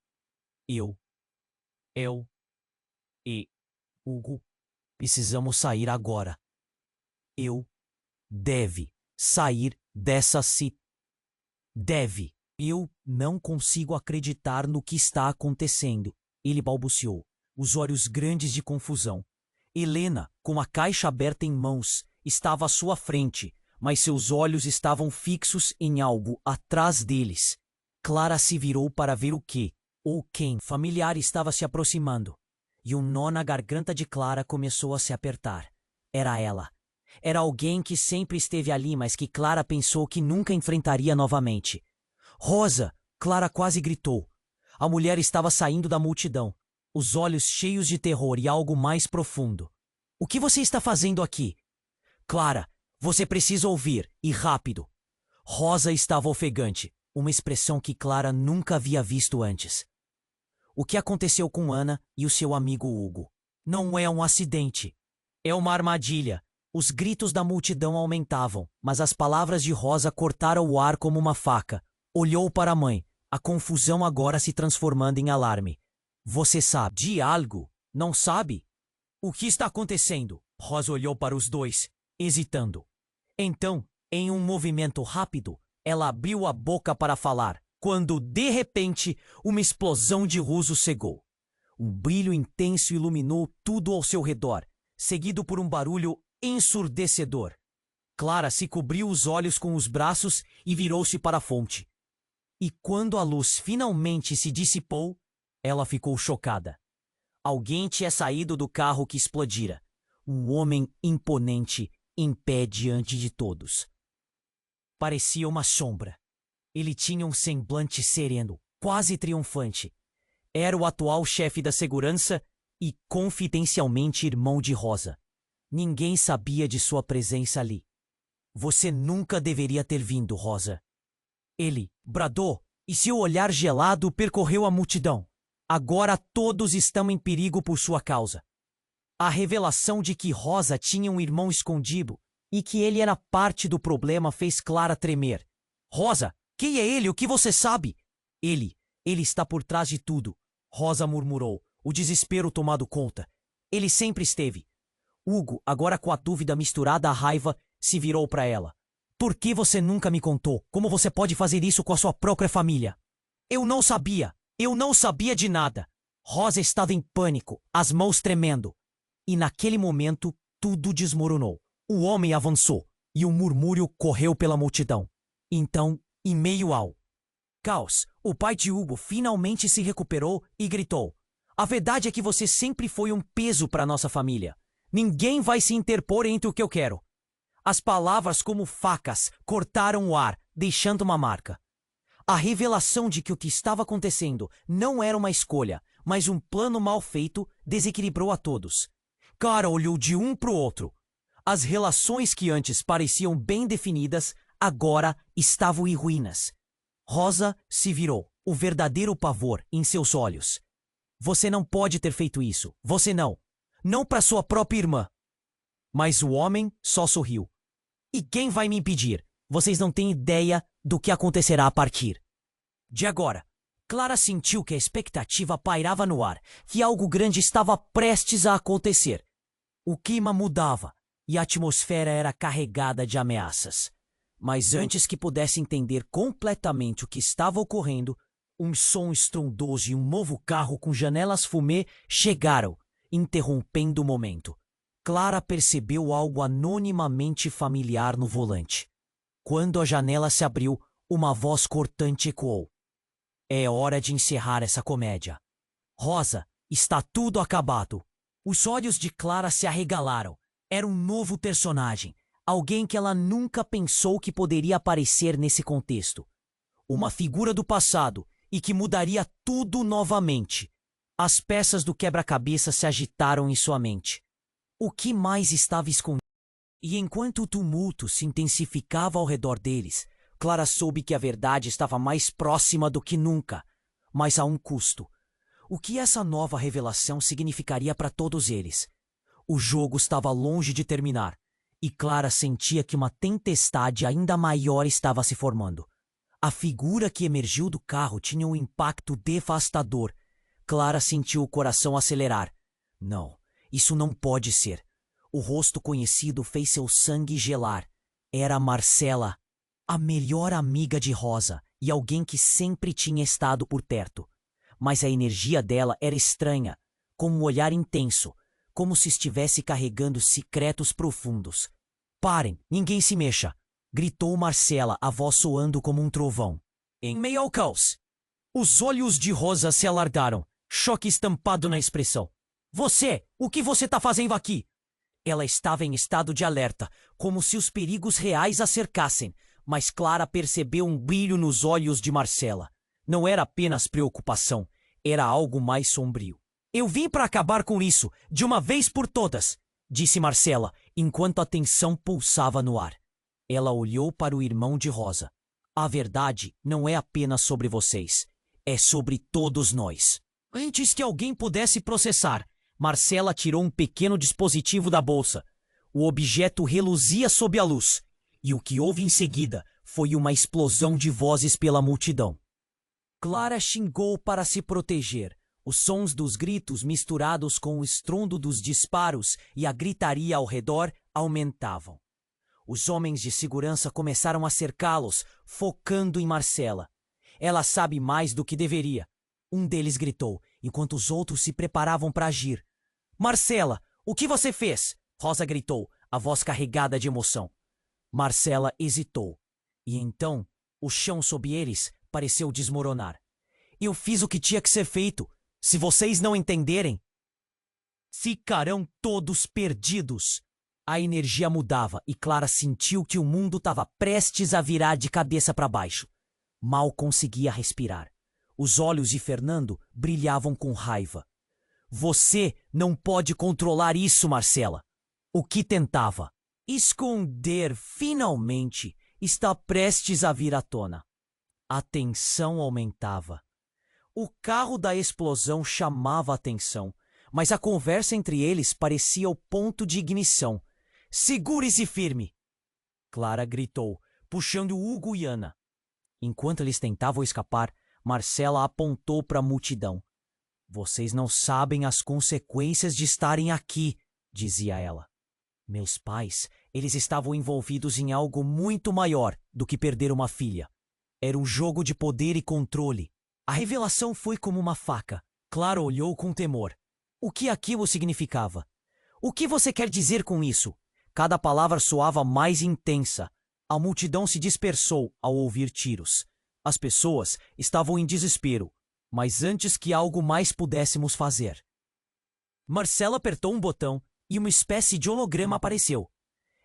Hugo, precisamos sair agora. Deve sair dessa Deve. Eu não consigo acreditar no que está acontecendo. Ele balbuciou, os olhos grandes de confusão. Helena, com a caixa aberta em mãos, estava à sua frente, mas seus olhos estavam fixos em algo atrás deles. Clara se virou para ver o que, ou quem, familiar estava se aproximando. E um nó na garganta de Clara começou a se apertar. Era ela. Era alguém que sempre esteve ali, mas que Clara pensou que nunca enfrentaria novamente. Rosa! Clara quase gritou. A mulher estava saindo da multidão, os olhos cheios de terror e algo mais profundo. O que você está fazendo aqui? Clara, você precisa ouvir, e rápido. Rosa estava ofegante, uma expressão que Clara nunca havia visto antes. O que aconteceu com Ana e o seu amigo Hugo? Não é um acidente. É uma armadilha. Os gritos da multidão aumentavam, mas as palavras de Rosa cortaram o ar como uma faca. Olhou para a mãe, a confusão agora se transformando em alarme. Você sabe de algo? Não sabe? O que está acontecendo? Rosa olhou para os dois, hesitando. Então, em um movimento rápido, ela abriu a boca para falar, quando, de repente, uma explosão de luz cegou. Um brilho intenso iluminou tudo ao seu redor, seguido por um barulho ensurdecedor. Clara se cobriu os olhos com os braços e virou-se para a fonte. E quando a luz finalmente se dissipou, ela ficou chocada. Alguém tinha saído do carro que explodira. Um homem imponente em pé diante de todos. Parecia uma sombra. Ele tinha um semblante sereno, quase triunfante. Era o atual chefe da segurança e confidencialmente irmão de Rosa. Ninguém sabia de sua presença ali. Você nunca deveria ter vindo, Rosa. Ele bradou, e seu olhar gelado percorreu a multidão. Agora todos estão em perigo por sua causa. A revelação de que Rosa tinha um irmão escondido e que ele era parte do problema fez Clara tremer. Rosa, quem é ele? O que você sabe? Ele está por trás de tudo. Rosa murmurou, o desespero tomado conta. Ele sempre esteve. Hugo, agora com a dúvida misturada à raiva, se virou para ela. Por que você nunca me contou? Como você pode fazer isso com a sua própria família? Eu não sabia de nada. Rosa estava em pânico, as mãos tremendo. E naquele momento, tudo desmoronou. O homem avançou, e um murmúrio correu pela multidão. Então, em meio ao caos, o pai de Hugo finalmente se recuperou e gritou. A verdade é que você sempre foi um peso para nossa família. Ninguém vai se interpor entre o que eu quero. As palavras como facas cortaram o ar, deixando uma marca. A revelação de que o que estava acontecendo não era uma escolha, mas um plano mal feito, desequilibrou a todos. Clara olhou de um para o outro. As relações que antes pareciam bem definidas, agora estavam em ruínas. Rosa se virou, o verdadeiro pavor em seus olhos. Você não pode ter feito isso. Você não. Não para sua própria irmã. Mas o homem só sorriu. E quem vai me impedir? Vocês não têm ideia do que acontecerá a partir de agora. Clara sentiu que a expectativa pairava no ar, que algo grande estava prestes a acontecer. O clima mudava e a atmosfera era carregada de ameaças. Mas antes que pudesse entender completamente o que estava ocorrendo, um som estrondoso e um novo carro com janelas fumê chegaram, interrompendo o momento. Clara percebeu algo anonimamente familiar no volante. Quando a janela se abriu, uma voz cortante ecoou. É hora de encerrar essa comédia. Rosa, está tudo acabado. Os olhos de Clara se arregalaram. Era um novo personagem, alguém que ela nunca pensou que poderia aparecer nesse contexto. Uma figura do passado e que mudaria tudo novamente. As peças do quebra-cabeça se agitaram em sua mente. O que mais estava escondido? E enquanto o tumulto se intensificava ao redor deles, Clara soube que a verdade estava mais próxima do que nunca, mas a um custo. O que essa nova revelação significaria para todos eles? O jogo estava longe de terminar, e Clara sentia que uma tempestade ainda maior estava se formando. A figura que emergiu do carro tinha um impacto devastador. Clara sentiu o coração acelerar. Não, isso não pode ser. O rosto conhecido fez seu sangue gelar. Era Marcela, a melhor amiga de Rosa e alguém que sempre tinha estado por perto. Mas a energia dela era estranha, com um olhar intenso, como se estivesse carregando secretos profundos. Parem, ninguém se mexa, gritou Marcela, a voz soando como um trovão. Em meio ao caos, os olhos de Rosa se alargaram, choque estampado na expressão. Você, o que você está fazendo aqui? Ela estava em estado de alerta, como se os perigos reais a cercassem, mas Clara percebeu um brilho nos olhos de Marcela. Não era apenas preocupação, era algo mais sombrio. Eu vim para acabar com isso, de uma vez por todas, disse Marcela, enquanto a tensão pulsava no ar. Ela olhou para o irmão de Rosa. A verdade não é apenas sobre vocês, é sobre todos nós. Antes que alguém pudesse processar, Marcela tirou um pequeno dispositivo da bolsa. O objeto reluzia sob a luz, e o que houve em seguida foi uma explosão de vozes pela multidão. Clara xingou para se proteger. Os sons dos gritos misturados com o estrondo dos disparos e a gritaria ao redor aumentavam. Os homens de segurança começaram a cercá-los, focando em Marcela. Ela sabe mais do que deveria. Um deles gritou, enquanto os outros se preparavam para agir. Marcela, o que você fez? Rosa gritou, a voz carregada de emoção. Marcela hesitou. E então, o chão sob eles pareceu desmoronar. Eu fiz o que tinha que ser feito. Se vocês não entenderem, ficarão todos perdidos. A energia mudava e Clara sentiu que o mundo estava prestes a virar de cabeça para baixo. Mal conseguia respirar. Os olhos de Fernando brilhavam com raiva. Você não pode controlar isso, Marcela. O que tentava esconder finalmente está prestes a vir à tona. A tensão aumentava. O carro da explosão chamava a atenção, mas a conversa entre eles parecia o ponto de ignição. Segure-se firme! Clara gritou, puxando Hugo e Ana. Enquanto eles tentavam escapar, Marcela apontou para a multidão. Vocês não sabem as consequências de estarem aqui, dizia ela. Meus pais, eles estavam envolvidos em algo muito maior do que perder uma filha. Era um jogo de poder e controle. A revelação foi como uma faca. Clara olhou com temor. O que aquilo significava? O que você quer dizer com isso? Cada palavra soava mais intensa. A multidão se dispersou ao ouvir tiros. As pessoas estavam em desespero, mas antes que algo mais pudéssemos fazer. Marcela apertou um botão e uma espécie de holograma apareceu.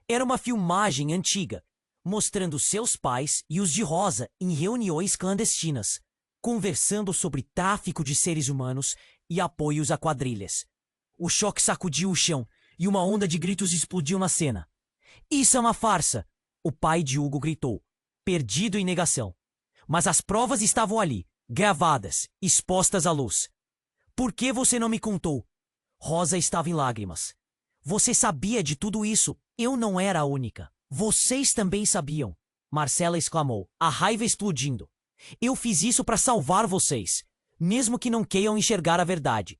Era uma filmagem antiga, mostrando seus pais e os de Rosa em reuniões clandestinas, conversando sobre tráfico de seres humanos e apoios a quadrilhas. O choque sacudiu o chão e uma onda de gritos explodiu na cena. Isso é uma farsa! O pai de Hugo gritou, perdido em negação. Mas as provas estavam ali, gravadas, expostas à luz. Por que você não me contou? Rosa estava em lágrimas. Você sabia de tudo isso. Eu não era a única. Vocês também sabiam. Marcela exclamou, a raiva explodindo. Eu fiz isso para salvar vocês, mesmo que não queiram enxergar a verdade.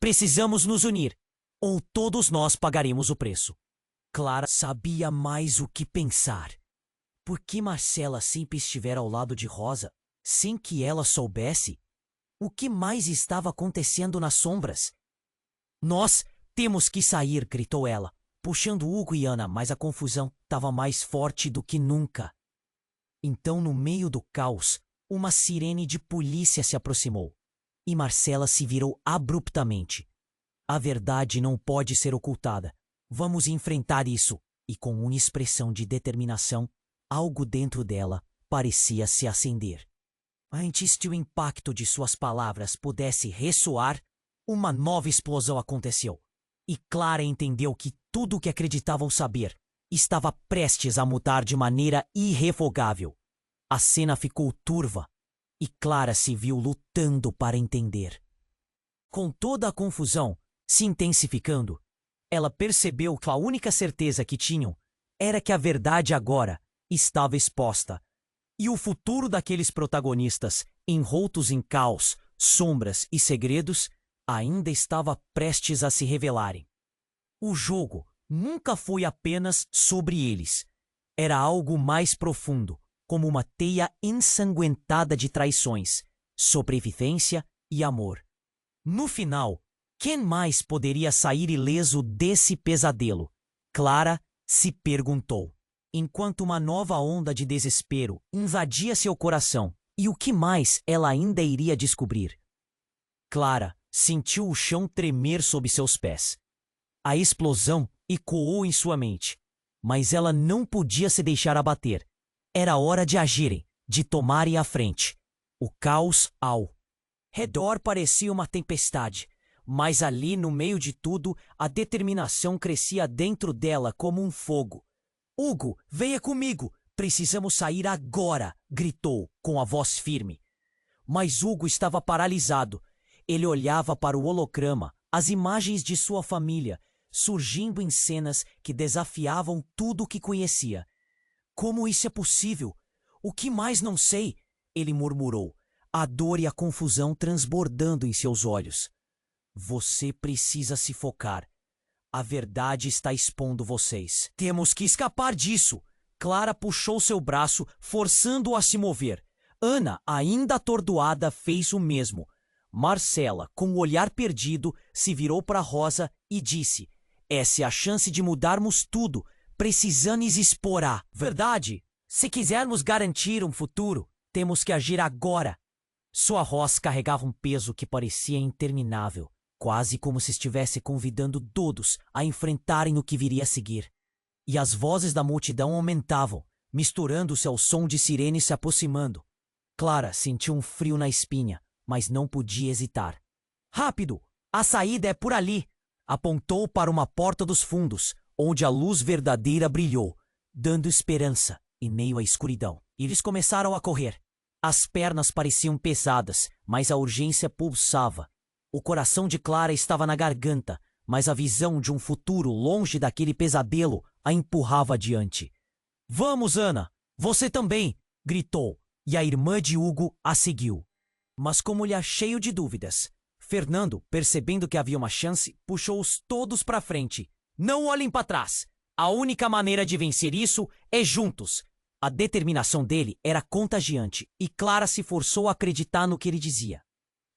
Precisamos nos unir, ou todos nós pagaremos o preço. Clara sabia mais o que pensar. Por que Marcela sempre estivera ao lado de Rosa, sem que ela soubesse? O que mais estava acontecendo nas sombras? Nós temos que sair, gritou ela, puxando Hugo e Ana, mas a confusão estava mais forte do que nunca. Então, no meio do caos, uma sirene de polícia se aproximou, e Marcela se virou abruptamente. A verdade não pode ser ocultada. Vamos enfrentar isso. E com uma expressão de determinação, algo dentro dela parecia se acender. Antes que o impacto de suas palavras pudesse ressoar, uma nova explosão aconteceu. E Clara entendeu que tudo o que acreditavam saber estava prestes a mudar de maneira irrevogável. A cena ficou turva e Clara se viu lutando para entender. Com toda a confusão se intensificando, ela percebeu que a única certeza que tinham era que a verdade agora estava exposta, e o futuro daqueles protagonistas, envoltos em caos, sombras e segredos, ainda estava prestes a se revelarem. O jogo nunca foi apenas sobre eles. Era algo mais profundo, como uma teia ensanguentada de traições, sobrevivência e amor. No final, quem mais poderia sair ileso desse pesadelo? Clara se perguntou, enquanto uma nova onda de desespero invadia seu coração. E o que mais ela ainda iria descobrir? Clara sentiu o chão tremer sob seus pés. A explosão ecoou em sua mente, mas ela não podia se deixar abater. Era hora de agirem, de tomarem a frente. O caos ao redor parecia uma tempestade, mas ali no meio de tudo, a determinação crescia dentro dela como um fogo. Hugo, venha comigo! Precisamos sair agora! Gritou com a voz firme. Mas Hugo estava paralisado. Ele olhava para o holograma, as imagens de sua família, surgindo em cenas que desafiavam tudo o que conhecia. Como isso é possível? O que mais não sei? Ele murmurou, a dor e a confusão transbordando em seus olhos. Você precisa se focar. A verdade está expondo vocês. Temos que escapar disso. Clara puxou seu braço, forçando-o a se mover. Ana, ainda atordoada, fez o mesmo. Marcela, com o olhar perdido, se virou para Rosa e disse: essa é a chance de mudarmos tudo. Precisamos expor a verdade. Se quisermos garantir um futuro, temos que agir agora. Sua voz carregava um peso que parecia interminável, quase como se estivesse convidando todos a enfrentarem o que viria a seguir. E as vozes da multidão aumentavam, misturando-se ao som de sirenes se aproximando. Clara sentiu um frio na espinha, mas não podia hesitar. Rápido! A saída é por ali! Apontou para uma porta dos fundos, onde a luz verdadeira brilhou, dando esperança em meio à escuridão. Eles começaram a correr. As pernas pareciam pesadas, mas a urgência pulsava. O coração de Clara estava na garganta, mas a visão de um futuro longe daquele pesadelo a empurrava adiante. Vamos, Ana! Você também! Gritou, e a irmã de Hugo a seguiu. Mas como olhar cheio de dúvidas, Fernando, percebendo que havia uma chance, puxou-os todos para frente. Não olhem para trás! A única maneira de vencer isso é juntos! A determinação dele era contagiante, e Clara se forçou a acreditar no que ele dizia.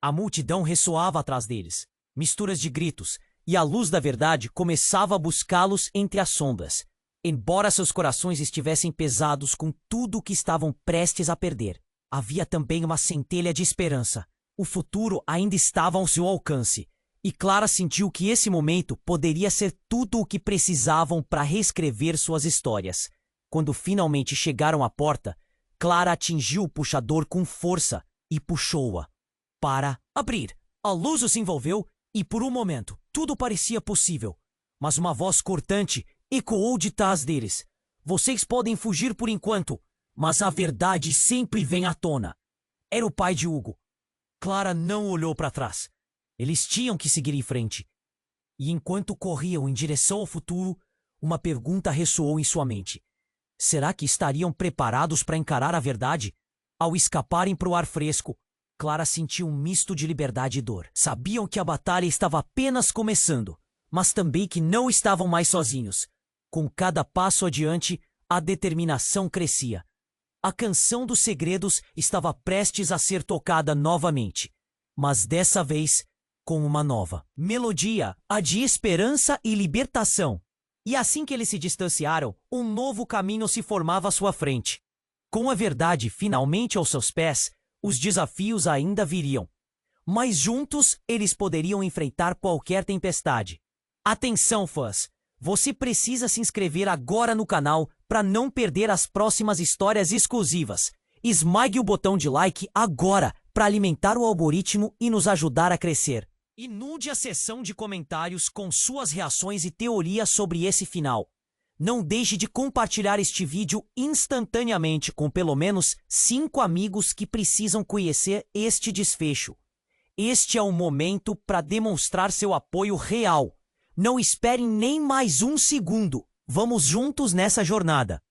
A multidão ressoava atrás deles, misturas de gritos, e a luz da verdade começava a buscá-los entre as sombras, embora seus corações estivessem pesados com tudo o que estavam prestes a perder. Havia também uma centelha de esperança. O futuro ainda estava ao seu alcance, e Clara sentiu que esse momento poderia ser tudo o que precisavam para reescrever suas histórias. Quando finalmente chegaram à porta, Clara atingiu o puxador com força e puxou-a para abrir. A luz os envolveu e, por um momento, tudo parecia possível. Mas uma voz cortante ecoou de trás deles. Vocês podem fugir por enquanto, mas a verdade sempre vem à tona. Era o pai de Hugo. Clara não olhou para trás. Eles tinham que seguir em frente. E enquanto corriam em direção ao futuro, uma pergunta ressoou em sua mente. Será que estariam preparados para encarar a verdade? Ao escaparem para o ar fresco, Clara sentiu um misto de liberdade e dor. Sabiam que a batalha estava apenas começando, mas também que não estavam mais sozinhos. Com cada passo adiante, a determinação crescia. A canção dos segredos estava prestes a ser tocada novamente, mas dessa vez com uma nova melodia, a de esperança e libertação. E assim que eles se distanciaram, um novo caminho se formava à sua frente. Com a verdade finalmente aos seus pés, os desafios ainda viriam. Mas juntos eles poderiam enfrentar qualquer tempestade. Atenção, fãs! Você precisa se inscrever agora no canal para não perder as próximas histórias exclusivas. Esmague o botão de like agora para alimentar o algoritmo e nos ajudar a crescer. Inunde a seção de comentários com suas reações e teorias sobre esse final. Não deixe de compartilhar este vídeo instantaneamente com pelo menos 5 amigos que precisam conhecer este desfecho. Este é o momento para demonstrar seu apoio real. Não esperem nem mais um segundo. Vamos juntos nessa jornada.